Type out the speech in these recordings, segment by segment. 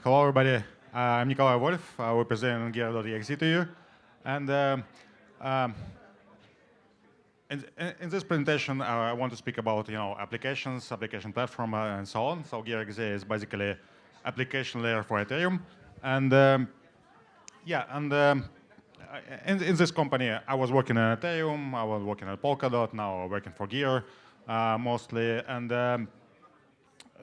Hello, everybody. I'm Nikolay Volf. We're presenting Gear.exe to you. And um, in this presentation, I want to speak about applications, application platform, and so on. So Gear.exe is basically application layer for Ethereum. And yeah, and in this company, I was working on Ethereum. I was working at Polkadot. Now I'm working for Gear mostly.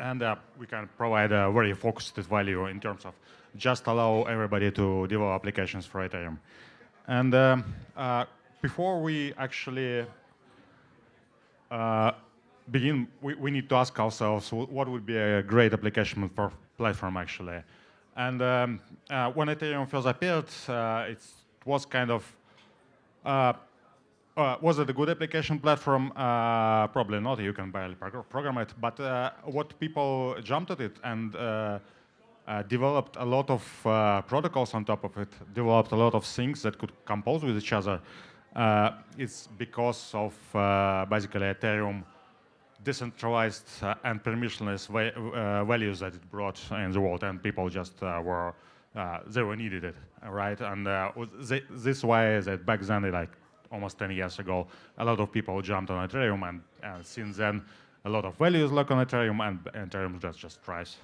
And we can provide a very focused value in terms of just allow everybody to develop applications for Ethereum. And before we actually begin, we need to ask ourselves what would be a great application for platform actually. And when Ethereum first appeared, it was kind of was it a good application platform? Probably not. You can barely program it. But what people jumped at it and developed a lot of protocols on top of it, developed a lot of things that could compose with each other. It's because of basically Ethereum decentralized and permissionless values that it brought in the world, and people just they were needed it, right? And this is why that back then, like almost 10 years ago, a lot of people jumped on Ethereum, and since then, a lot of values look on Ethereum, and Ethereum just rise.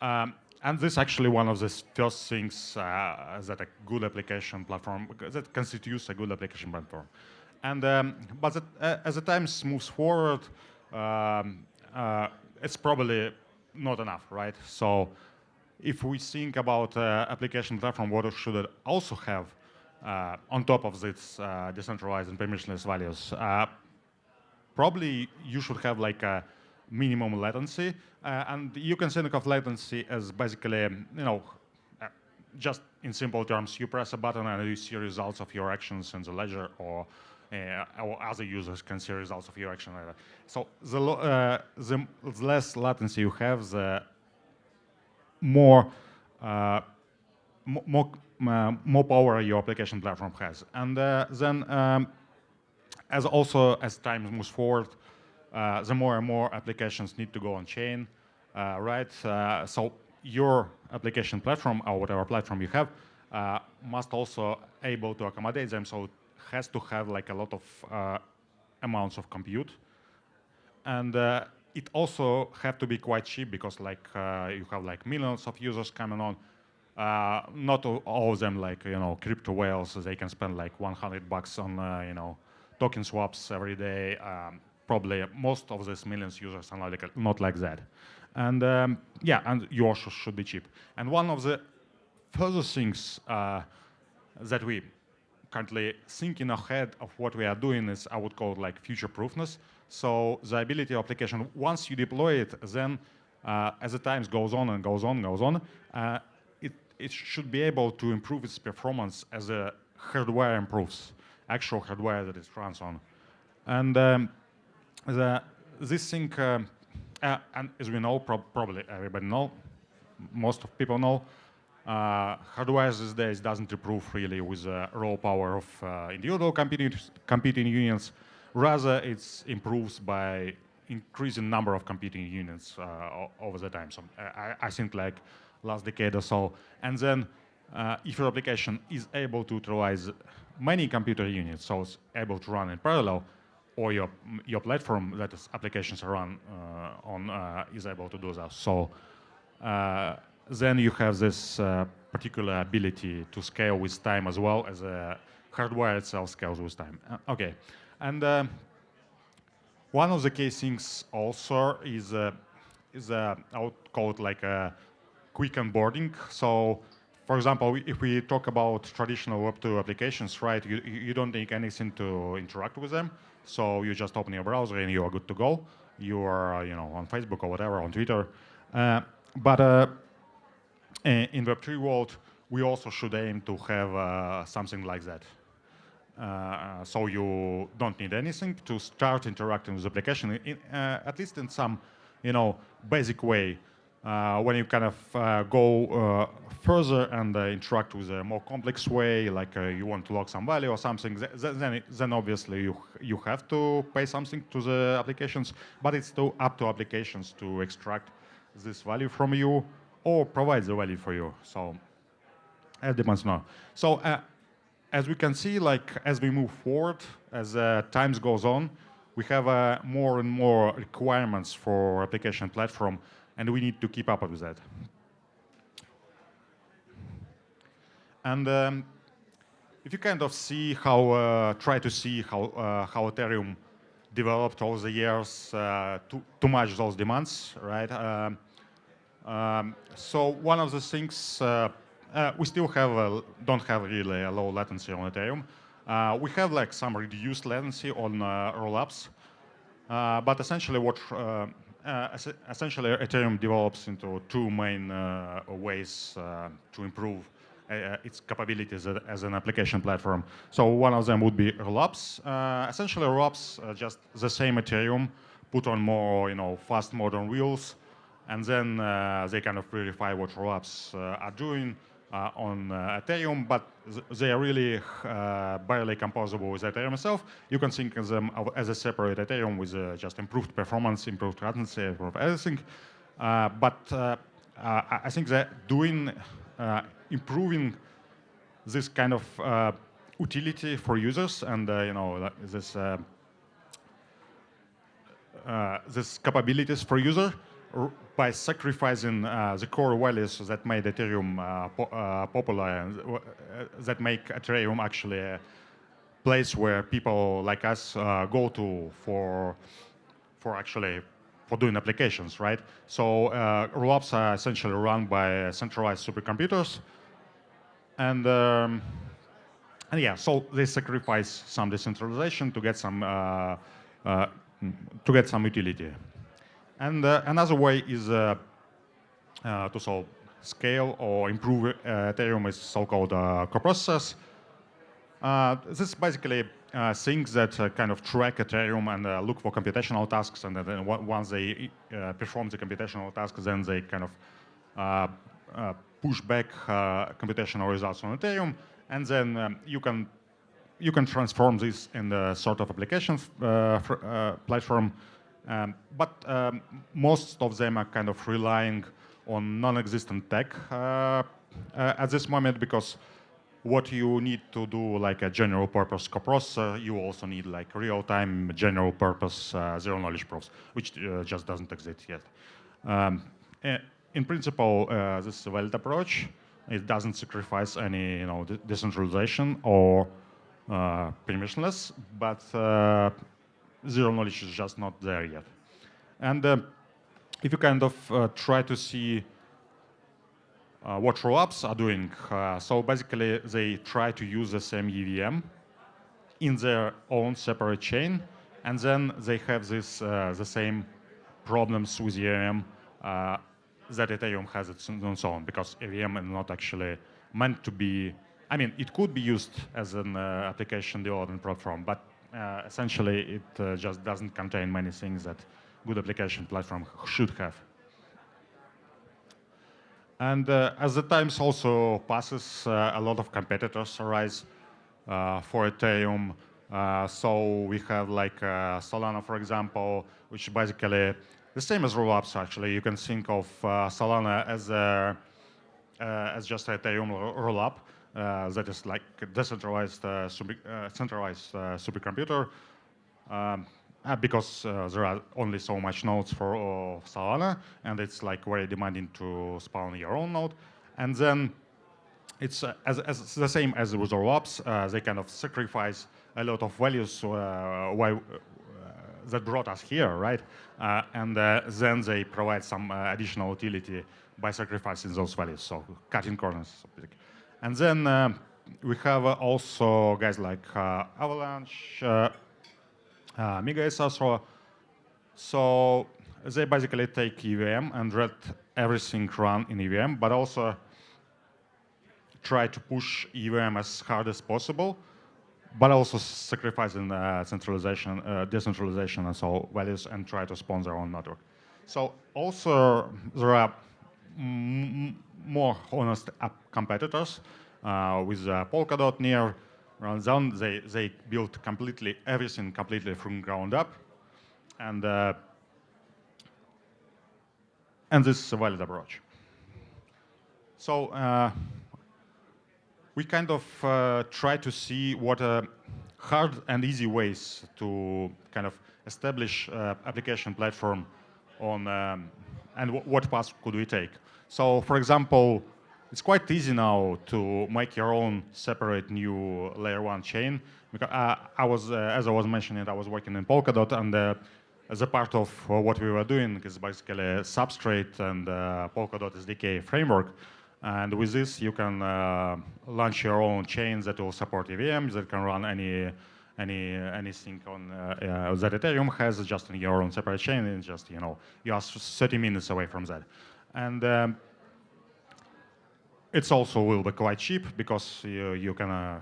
And this is actually one of the first things that a good application platform, that constitutes a good application platform. And but as the time moves forward, it's probably not enough, right? So if we think about application platform, what should it also have on top of this decentralized and permissionless values? Probably you should have like a minimum latency, and you can think of latency as basically, just in simple terms, you press a button and you see results of your actions in the ledger, or other users can see results of your action. So the less latency you have, the more power your application platform has. And then, as time moves forward, the more and more applications need to go on chain, right? So your application platform, or whatever platform you have, must also able to accommodate them. So it has to have like a lot of amounts of compute, and it also have to be quite cheap, because like you have like millions of users coming on. Not all of them like crypto whales. They can spend like $100 on token swaps every day. Probably most of these millions users are not like that. And yeah, and you also should be cheap. And one of the further things that we currently thinking ahead of what we are doing is, I would call it like future-proofness. So the ability of application, once you deploy it, then as the time goes on and goes on, it should be able to improve its performance as the hardware improves, actual hardware that it runs on. And this thing, and as we know, probably everybody know, most of people know, hardware these days doesn't improve really with the raw power of individual computing units. Rather, it improves by increasing number of computing units over the time. So I think like last decade or so. And then if your application is able to utilize many computer units, so it's able to run in parallel, or your platform that applications are run on is able to do that. So then you have this particular ability to scale with time, as well as hardware itself scales with time. Okay, and one of the key things also is I would call it like a quick onboarding. So, for example, if we talk about traditional Web2 applications, right, you don't need anything to interact with them. So you just open your browser and you are good to go. You are, on Facebook or whatever, on Twitter. But in Web3 world, we also should aim to have something like that. So you don't need anything to start interacting with the application, at least in some, basic way. When you kind of go further and interact with a more complex way, like you want to log some value or something, then obviously you have to pay something to the applications, but it's still up to applications to extract this value from you, or provides the value for you. So it depends now. So as we can see, like as we move forward, as times goes on, we have more and more requirements for application platform, and we need to keep up with that. And if you kind of see how, try to see how Ethereum developed over the years to match those demands, right? So one of the things we still don't have really a low latency on Ethereum. We have like some reduced latency on rollups, but essentially essentially Ethereum develops into two main ways to improve its capabilities as an application platform. So one of them would be rollups. Essentially, rollups are just the same Ethereum put on more, fast modern wheels, and then they kind of verify what rollups are doing on Ethereum, but they are really barely composable with Ethereum itself. You can think of them as a separate Ethereum with just improved performance, improved latency, improved everything. But I think that improving this kind of utility for users and this capabilities for user by sacrificing the core values that made Ethereum popular and that make Ethereum actually a place where people like us go to for doing applications, right? So rollups are essentially run by centralized supercomputers, and yeah, so they sacrifice some decentralization to get some utility. And another way is to scale or improve Ethereum is so-called coprocessors. This basically things that kind of track Ethereum and look for computational tasks, and then once they perform the computational tasks, then they kind of push back computational results on Ethereum, and then you can transform this in the sort of application platform. But most of them are kind of relying on non-existent tech at this moment, because what you need to do, like a general purpose coprocessor, you also need like real-time general purpose zero knowledge proofs, which just doesn't exist yet. In principle, this is a valid approach. It doesn't sacrifice any decentralization or permissionless, but zero knowledge is just not there yet. And if you kind of try to see what rollups are doing, so basically they try to use the same EVM in their own separate chain, and then they have this the same problems with EVM that Ethereum has its own, because EVM is not actually meant to be. I mean, it could be used as an application development platform, but essentially it just doesn't contain many things that good application platform should have. And as the times also passes, a lot of competitors arise for Ethereum. So we have like Solana, for example, which basically the same as rollups. Actually, you can think of Solana as just an Ethereum rollup that is like a decentralized, centralized supercomputer. Because there are only so much nodes for Solana, and it's like very demanding to spawn your own node. And then it's as the same as with rollups. They kind of sacrifice a lot of values that brought us here, right? And then they provide some additional utility by sacrificing those values, so cutting corners. And then we have also guys like Avalanche, Mega SSO. So they basically take EVM and let everything run in EVM, but also try to push EVM as hard as possible, but also sacrificing centralization, decentralization, and so values, and try to spawn their own network. So also there are more honest competitors with Polkadot near. Down, they built everything completely from ground up, and this is a valid approach. So we kind of try to see what hard and easy ways to kind of establish application platform on and what paths could we take. So for example, it's quite easy now to make your own separate new layer 1 chain. Because as I was mentioning, I was working in Polkadot, and as a part of what we were doing is basically a Substrate and Polkadot SDK framework. And with this, you can launch your own chains that will support EVMs, that can run anything on that Ethereum has, just in your own separate chain, and just you are 30 minutes away from that. And it's also will be quite cheap because you can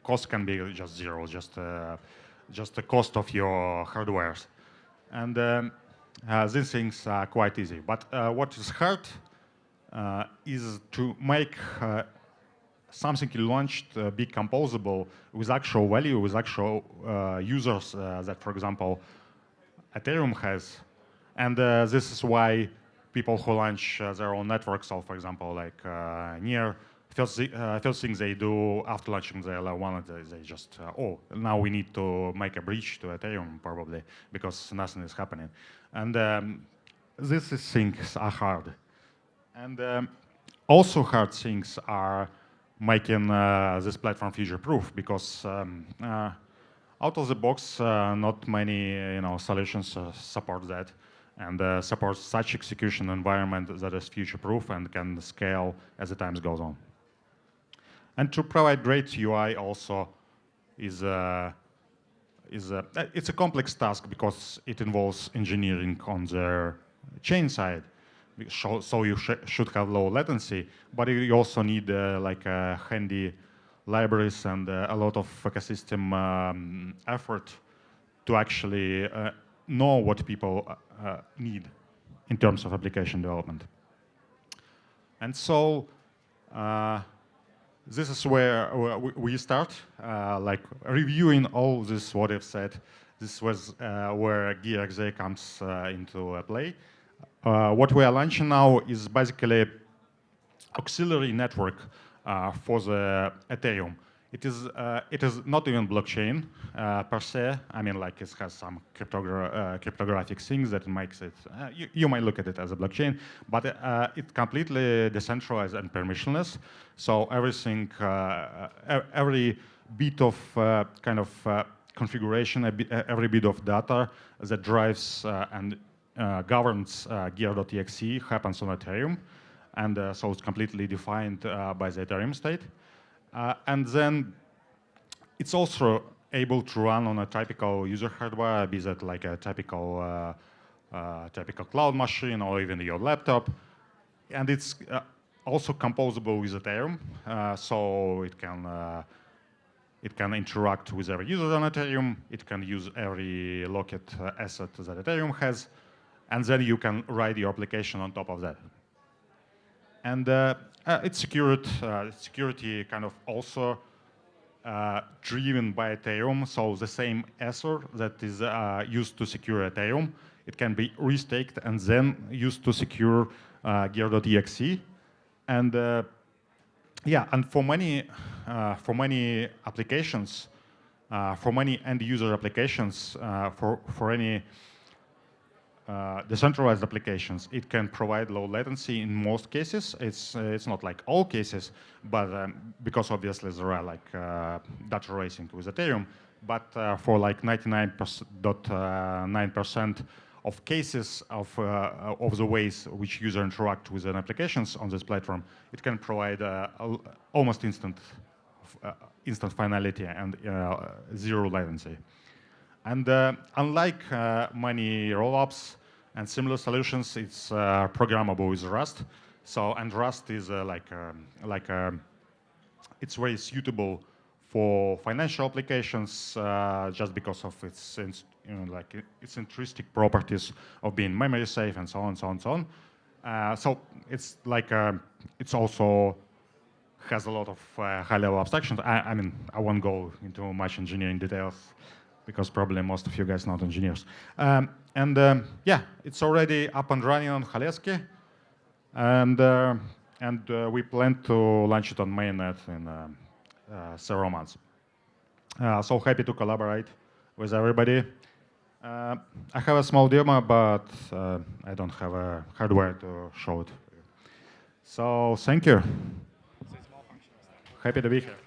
cost can be just zero, just the cost of your hardware, and these things are quite easy. But what is hard is to make something you launched be composable with actual value, with actual users that, for example, Ethereum has. And this is why people who launch their own networks, so for example, like Near, first thing they do after launching their layer 1, they just, oh, now we need to make a bridge to Ethereum probably because nothing is happening. And these things are hard. And also hard things are making this platform future-proof because out of the box, not many solutions support that and support such execution environment that is future-proof and can scale as the time goes on. And to provide great UI also it's a complex task because it involves engineering on the chain side. So you should have low latency, but you also need like handy libraries and a lot of ecosystem effort to actually know what people need in terms of application development. And so this is where we start, like reviewing all this what I've said. This was where GearXA comes into play. What we are launching now is basically auxiliary network for the Ethereum. It is not even blockchain per se. I mean, like it has some cryptographic things that makes it. You might look at it as a blockchain, but it's completely decentralized and permissionless. So everything, every bit of kind of configuration, every bit of data that drives and governs gear.exe happens on Ethereum, and so it's completely defined by the Ethereum state. And then it's also able to run on a typical user hardware, be that like a typical cloud machine or even your laptop. And it's also composable with Ethereum, so it can interact with every user on Ethereum. It can use every locket asset that Ethereum has, and then you can write your application on top of that. And it's secured. Security kind of also driven by Ethereum. So the same Ether that is used to secure Ethereum, it can be restaked and then used to secure gear.exe. And yeah, and for many applications, for many end user applications, for any decentralized applications, it can provide low latency in most cases. It's not like all cases, but because obviously there are like data racing with Ethereum, but for like 99.9% of cases of the ways which user interact with an applications on this platform, it can provide almost instant finality and zero latency. And unlike many rollups and similar solutions, it's programmable with Rust. So, and Rust is it's very suitable for financial applications just because of its its intrinsic properties of being memory safe and so on, so on, so on. So it's like it's also has a lot of high-level abstractions. I mean, I won't go into much engineering details, because probably most of you guys are not engineers. Yeah, it's already up and running on HSC. And and we plan to launch it on mainnet in several months. So happy to collaborate with everybody. I have a small demo, but I don't have a hardware to show it. So thank you. Happy to be here.